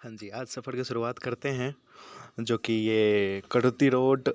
हाँ जी, आज सफ़र की शुरुआत करते हैं जो कि ये कटौती रोड,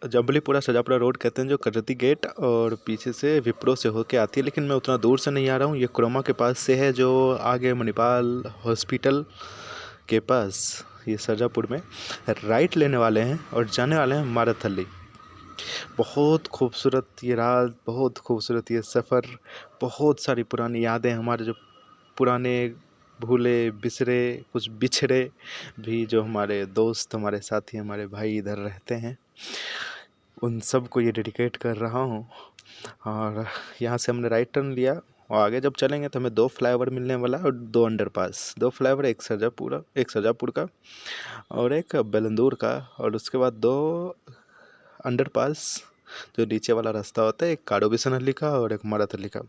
जंबलीपुरा सजापुरा रोड कहते हैं, जो कटौती गेट और पीछे से विप्रो से होके आती है। लेकिन मैं उतना दूर से नहीं आ रहा हूँ, ये क्रोमा के पास से है, जो आगे मणिपाल हॉस्पिटल के पास, ये सरजापुर में राइट लेने वाले हैं और जाने वाले हैं माराथली। बहुत खूबसूरत ये रात, बहुत खूबसूरत ये सफ़र, बहुत सारी पुरानी यादें, हमारे जो पुराने भूले बिसरे, कुछ बिछड़े भी जो हमारे दोस्त, हमारे साथी, हमारे भाई इधर रहते हैं, उन सब को ये डेडिकेट कर रहा हूँ। और यहाँ से हमने राइट टर्न लिया और आगे जब चलेंगे तो हमें 2 फ्लाईओवर मिलने वाला है और 2 अंडरपास। 2 फ्लाईओवर, एक सरजापुर का और एक बेलंदूर का, और उसके बाद 2 अंडरपास जो नीचे वाला रास्ता होता है, एक काड़ो बिसनहल्ली का और एक माराथली का।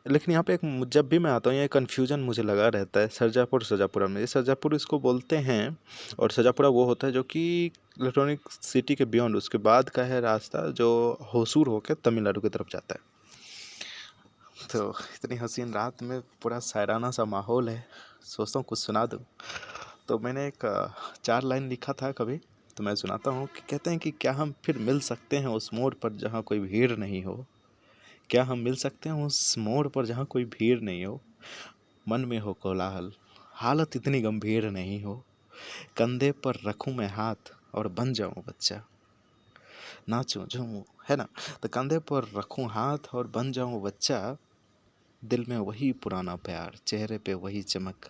लेकिन यहाँ पे जब भी मैं आता हूँ, ये कन्फ्यूजन मुझे लगा रहता है सरजापुर सरजापुरा में। ये सरजापुर इसको बोलते हैं और सरजापुरा वो होता है जो कि इलेक्ट्रॉनिक सिटी के बियॉन्ड, उसके बाद का है रास्ता जो होसूर होकर तमिलनाडु की तरफ जाता है। तो इतनी हसीन रात में पूरा शायराना सा माहौल है, सोचता हूँ कुछ सुना दूँ। तो मैंने एक 4 लाइन लिखा था कभी, तो मैं सुनाता हूँ कि कहते हैं कि क्या हम फिर मिल सकते हैं उस मोड़ पर जहाँ कोई भीड़ नहीं हो? क्या हम मिल सकते हैं उस मोड़ पर जहाँ कोई भीड़ नहीं हो? मन में हो कोलाहल, हालत इतनी गंभीर नहीं हो, कंधे पर रखूं मैं हाथ और बन जाऊं बच्चा, नाचूं झूमूं, है ना? तो कंधे पर रखूं हाथ और बन जाऊं बच्चा, दिल में वही पुराना प्यार, चेहरे पे वही चमक,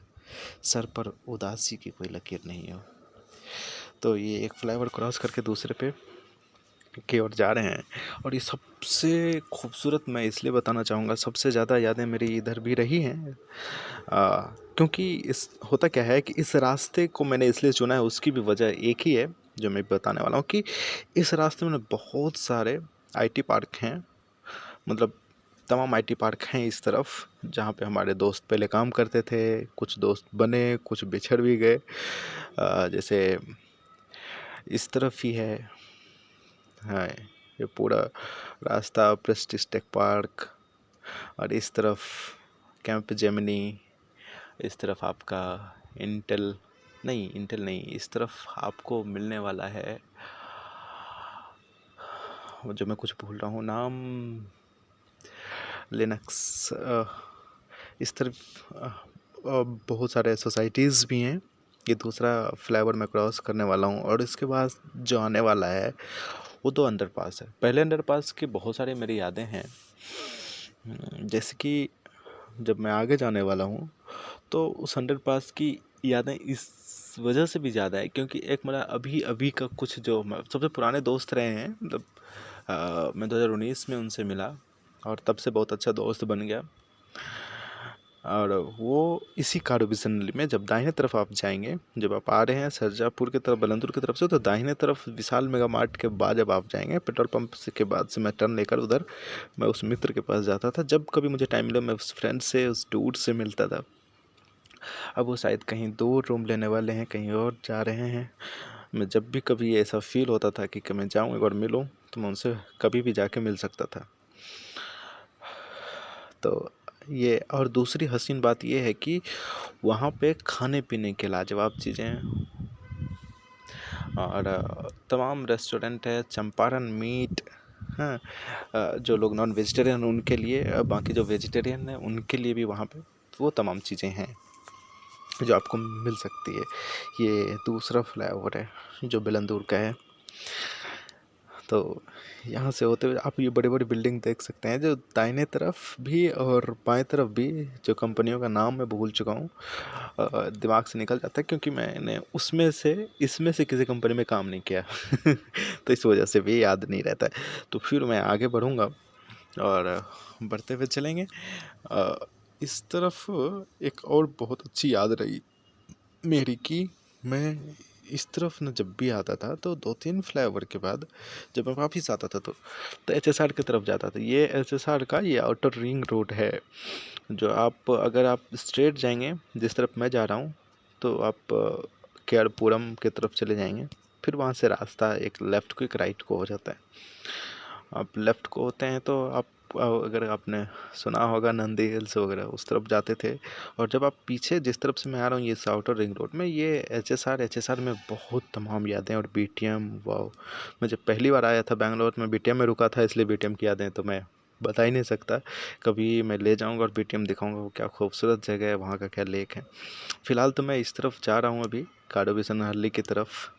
सर पर उदासी की कोई लकीर नहीं हो। तो ये एक फ्लाईओवर क्रॉस करके दूसरे पे की ओर जा रहे हैं। और ये सबसे खूबसूरत मैं इसलिए बताना चाहूँगा, सबसे ज़्यादा यादें मेरी इधर भी रही हैं, क्योंकि इस होता क्या है कि इस रास्ते को मैंने इसलिए चुना है, उसकी भी वजह एक ही है जो मैं बताने वाला हूँ कि इस रास्ते में बहुत सारे आईटी पार्क हैं। मतलब तमाम आईटी पार्क हैं इस तरफ, जहाँ पे हमारे दोस्त पहले काम करते थे, कुछ दोस्त बने, कुछ बिछड़ भी गए। जैसे इस तरफ ही है, हाँ, ये पूरा रास्ता प्रेस्टिज टेक पार्क, और इस तरफ कैंप जेमिनी, इस तरफ आपका इंटेल नहीं, इस तरफ आपको मिलने वाला है, जो मैं कुछ भूल रहा हूँ नाम, लिनक्स। इस तरफ बहुत सारे सोसाइटीज़ भी हैं। ये दूसरा फ्लाईओवर मैं क्रॉस करने वाला हूँ और इसके बाद जो आने वाला है वो 2 अंडरपास है। पहले अंडरपास की बहुत सारी मेरी यादें हैं, जैसे कि जब मैं आगे जाने वाला हूँ तो उस अंडरपास की यादें इस वजह से भी ज़्यादा है क्योंकि एक मेरा अभी अभी का कुछ जो सबसे पुराने दोस्त रहे हैं, मतलब मैं 2019 में उनसे मिला और तब से बहुत अच्छा दोस्त बन गया। और वो इसी कारू बिसनली में, जब दाहिने तरफ आप जाएंगे, जब आप आ रहे हैं सरजापुर की तरफ, बलंदुर की तरफ से, तो दाहिने तरफ विशाल मेगा मार्ट के बाद जब आप जाएंगे, पेट्रोल पंप से के बाद से मैं टर्न लेकर उधर मैं उस मित्र के पास जाता था। जब कभी मुझे टाइम मिला मैं उस फ्रेंड से, उस डूड से मिलता था। अब वो शायद कहीं दूर रूम लेने वाले हैं, कहीं और जा रहे हैं। मैं जब भी कभी ऐसा फील होता था कि मैं जाऊँ एक बार मिलूँ, तो मैं उनसे कभी भी जाके मिल सकता था। तो ये, और दूसरी हसीन बात ये है कि वहाँ पे खाने पीने के लाजवाब चीज़ें हैं और तमाम रेस्टोरेंट है, चंपारण मीट, हाँ, जो लोग नॉन वेजिटेरियन उनके लिए, बाकी जो वेजिटेरियन है उनके लिए भी वहाँ पे वो तमाम चीज़ें हैं जो आपको मिल सकती है। ये दूसरा फ्लाईओवर है जो बेलंदूर का है। तो यहाँ से होते हुए आप ये बड़ी बड़ी बिल्डिंग देख सकते हैं, जो दाहिने तरफ भी और बाएं तरफ भी, जो कंपनियों का नाम मैं भूल चुका हूँ, दिमाग से निकल जाता है क्योंकि मैंने उसमें से इसमें से किसी कंपनी में काम नहीं किया तो इस वजह से भी याद नहीं रहता है। तो फिर मैं आगे बढ़ूँगा और बढ़ते हुए चलेंगे। इस तरफ एक और बहुत अच्छी याद रही मेरी कि मैं इस तरफ ना जब भी आता था तो 2-3 फ्लाईओवर के बाद जब मैं वापस आता था तो एचएसआर की तरफ जाता था। ये एचएसआर का ये आउटर रिंग रोड है, जो आप अगर आप स्ट्रेट जाएंगे जिस तरफ मैं जा रहा हूँ तो आप केआरपुरम की तरफ चले जाएंगे, फिर वहाँ से रास्ता एक लेफ़्ट को एक राइट को हो जाता है। आप लेफ़्ट को होते हैं तो आप अगर आपने सुना होगा नंदी हिल्स वगैरह उस तरफ जाते थे। और जब आप पीछे जिस तरफ से मैं आ रहा हूँ ये आउटर रिंग रोड में, ये एच एस आर में बहुत तमाम यादें और बीटीएम, वाओ। मैं जब पहली बार आया था बैंगलोर में, बीटीएम में रुका था, इसलिए बीटीएम की यादें तो मैं बता ही नहीं सकता। कभी मैं ले जाऊंगा और बीटीएम दिखाऊंगा वो क्या खूबसूरत जगह है, वहाँ का क्या लेक है। फिलहाल तो मैं इस तरफ जा रहा हूँ अभी, काडोविसन हल्ली की तरफ।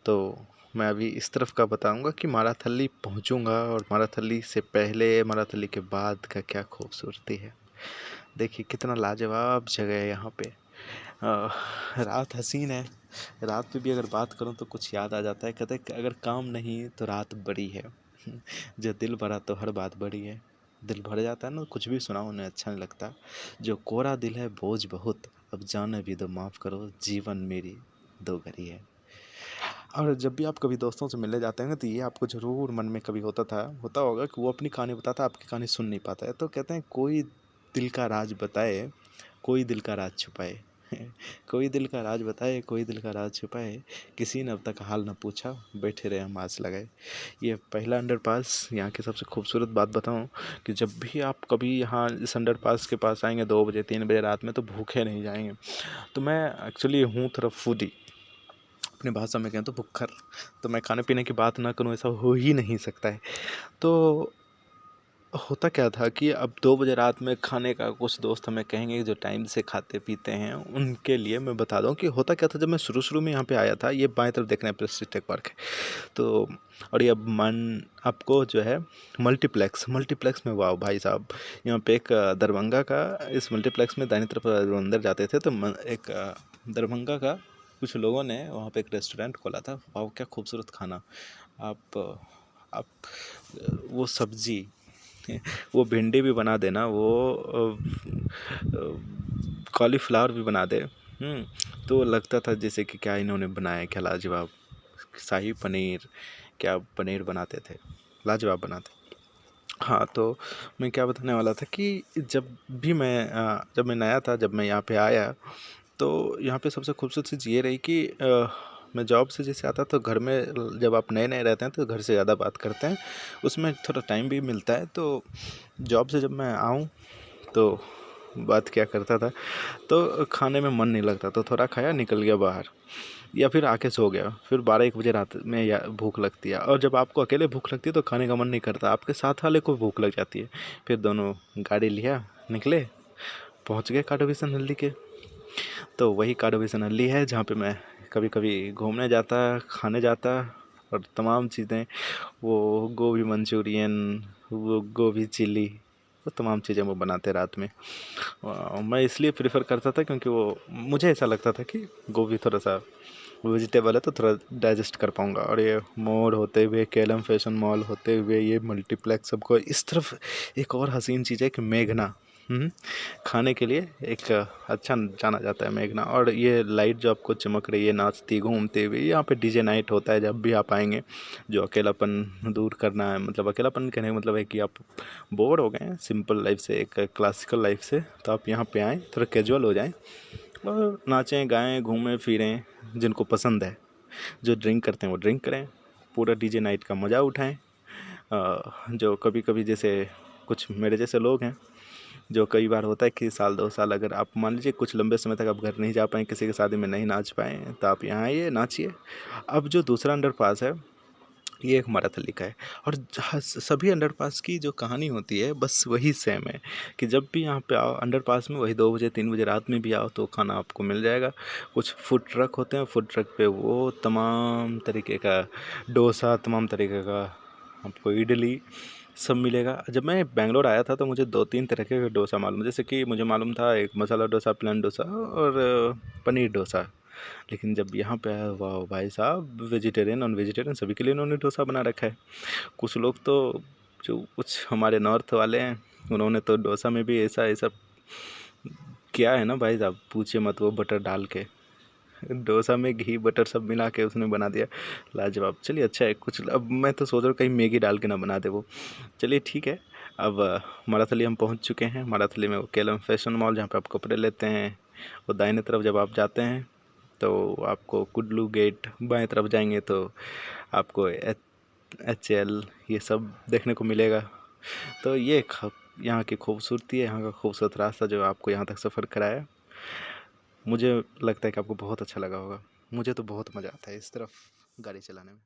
तो मैं अभी इस तरफ का बताऊंगा कि माराथली पहुंचूंगा, और माराथली से पहले माराथली के बाद का क्या खूबसूरती है। देखिए कितना लाजवाब जगह है यहाँ पे। रात हसीन है। रात पे भी अगर बात करूँ तो कुछ याद आ जाता है, कहते हैं कि अगर काम नहीं तो रात बड़ी है। जो दिल भरा तो हर बात बड़ी है। दिल भर जाता है ना, कुछ भी सुना उन्हें अच्छा नहीं लगता। जो कोरा दिल है बोझ बहुत, अब जाने भी दो माफ़ करो, जीवन मेरी दो घड़ी है। और जब भी आप कभी दोस्तों से मिलने जाते हैं ना, तो ये आपको ज़रूर मन में कभी होता होगा कि वो अपनी कहानी बताता है, आपकी कहानी सुन नहीं पाता है। तो कहते हैं कोई दिल का राज बताए, कोई दिल का राज छुपाए। कोई दिल का राज बताए, कोई दिल का राज छुपाए, किसी ने अब तक हाल न पूछा, बैठे रहे हम आस लगाए। ये पहला अंडरपास यहाँ की सबसे खूबसूरत बात बताऊँ, कि जब भी आप कभी यहाँ इस अंडरपास के पास आएंगे 2 बजे 3 बजे रात में, तो भूखे नहीं जाएंगे। तो मैं एक्चुअली हूँ थोड़ा फूडी, अपनी भाषा में कहें तो भुक्खर। तो मैं खाने पीने की बात ना करूँ ऐसा हो ही नहीं सकता है। तो होता क्या था कि अब 2 बजे रात में खाने का, कुछ दोस्त हमें कहेंगे जो टाइम से खाते पीते हैं, उनके लिए मैं बता दूं कि होता क्या था। जब मैं शुरू शुरू में यहाँ पे आया था, ये बाएं तरफ देखना है प्रेस्टीज टेक पार्क है। तो और ये मन आपको जो है मल्टीप्लेक्स मल्टीप्लेक्स में, वाह भाई साहब, यहाँ पे एक दरभंगा का, इस मल्टीप्लेक्स में दाहिनी तरफ अंदर जाते थे तो एक दरभंगा का कुछ लोगों ने वहाँ पे एक रेस्टोरेंट खोला था। वाह क्या खूबसूरत खाना। आप वो सब्जी, वो भिंडी भी बना देना, वो कॉलीफ्लावर भी बना दे। तो लगता था जैसे कि क्या इन्होंने बनाया, क्या लाजवाब। शाही पनीर, क्या पनीर बनाते थे, लाजवाब बनाते। हाँ, तो मैं क्या बताने वाला था कि जब मैं नया था, जब मैं यहाँ पे आया, तो यहाँ पे सबसे खूबसूरत चीज़ ये रही कि मैं जॉब से जैसे आता तो घर में, जब आप नए नए रहते हैं तो घर से ज़्यादा बात करते हैं, उसमें थोड़ा टाइम भी मिलता है। तो जॉब से जब मैं आऊँ तो बात क्या करता था, तो खाने में मन नहीं लगता, तो थोड़ा खाया निकल गया बाहर, या फिर आके सो गया। फिर 12-1 बजे रात में या भूख लगती है, और जब आपको अकेले भूख लगती है तो खाने का मन नहीं करता, आपके साथ वाले को भूख लग जाती है। फिर दोनों गाड़ी लिया, निकले, पहुंच गए काडोविसन हल्दी के। तो वही काडोविसन हल्दी है जहाँ पे मैं कभी कभी घूमने जाता, खाने जाता, और तमाम चीज़ें, वो गोभी मंचूरियन, वो गोभी चिली, वो तमाम चीज़ें वो बनाते रात में। मैं इसलिए प्रेफर करता था क्योंकि वो, मुझे ऐसा लगता था कि गोभी थोड़ा सा वेजिटेबल है तो थोड़ा डाइजेस्ट कर पाऊँगा। और ये मोड़ होते हुए, केलम फैशन मॉल होते हुए, ये मल्टीप्लेक्स, सबको इस तरफ एक और हसीन चीज़ है कि मेघना, खाने के लिए एक अच्छा जाना जाता है मेघना। और ये लाइट जो आपको चमक रही है नाचती घूमते हुए, यहाँ पे डीजे नाइट होता है जब भी आप आएंगे। जो अकेलापन दूर करना है, मतलब अकेलापन कहने का मतलब है कि आप बोर हो गए हैं सिंपल लाइफ से, एक क्लासिकल लाइफ से, तो आप यहाँ पे आएँ, थोड़ा कैजुअल हो जाएं, और नाचें गाएं घूमें फिरें। जिनको पसंद है, जो ड्रिंक करते हैं वो ड्रिंक करें, पूरा डीजे नाइट का मज़ा उठाएं। जो कभी कभी जैसे कुछ मेरे जैसे लोग हैं, जो कई बार होता है कि साल 2 साल अगर आप मान लीजिए कुछ लंबे समय तक आप घर नहीं जा पाए, किसी की शादी में नहीं नाच पाए, तो आप यहाँ आइए, नाचिए। अब जो दूसरा अंडरपास है, ये एक माराथली का है। और सभी अंडरपास की जो कहानी होती है बस वही सेम है, कि जब भी यहाँ पे आओ अंडरपास में, वही 2 बजे 3 बजे रात में भी आओ तो खाना आपको मिल जाएगा। कुछ फूड ट्रक होते हैं, फूड ट्रक पे वो तमाम तरीके का डोसा, तमाम तरीके का आपको इडली सब मिलेगा। जब मैं बेंगलोर आया था तो मुझे 2-3 तरह के डोसा मालूम, जैसे कि मुझे मालूम था एक मसाला डोसा, प्लेन डोसा, और पनीर डोसा। लेकिन जब यहाँ पे आया, वाह भाई साहब, वेजिटेरियन नॉन वेजिटेरियन सभी के लिए इन्होंने डोसा बना रखा है। कुछ लोग तो, जो कुछ हमारे नॉर्थ वाले हैं, उन्होंने तो डोसा में भी ऐसा ऐसा किया है ना भाई साहब, पूछे मत। वो बटर डाल के डोसा में घी बटर सब मिला के उसने बना दिया, लाजवाब। चलिए अच्छा है। कुछ अब मैं तो सोच रहा हूँ कहीं मैगी डाल के ना बना दे वो। चलिए ठीक है। अब माराथली हम पहुँच चुके हैं। माराथली में वो केलम फैशन मॉल जहाँ पे आप कपड़े लेते हैं, वो दाहिने तरफ जब आप जाते हैं तो आपको कुडलू गेट, बाएं तरफ जाएंगे तो आपको HL ये सब देखने को मिलेगा। तो ये यहाँ की खूबसूरती है, यहाँ का खूबसूरत रास्ता जो आपको यहाँ तक सफ़र कराया। मुझे लगता है कि आपको बहुत अच्छा लगा होगा। मुझे तो बहुत मज़ा आता है इस तरफ गाड़ी चलाने में।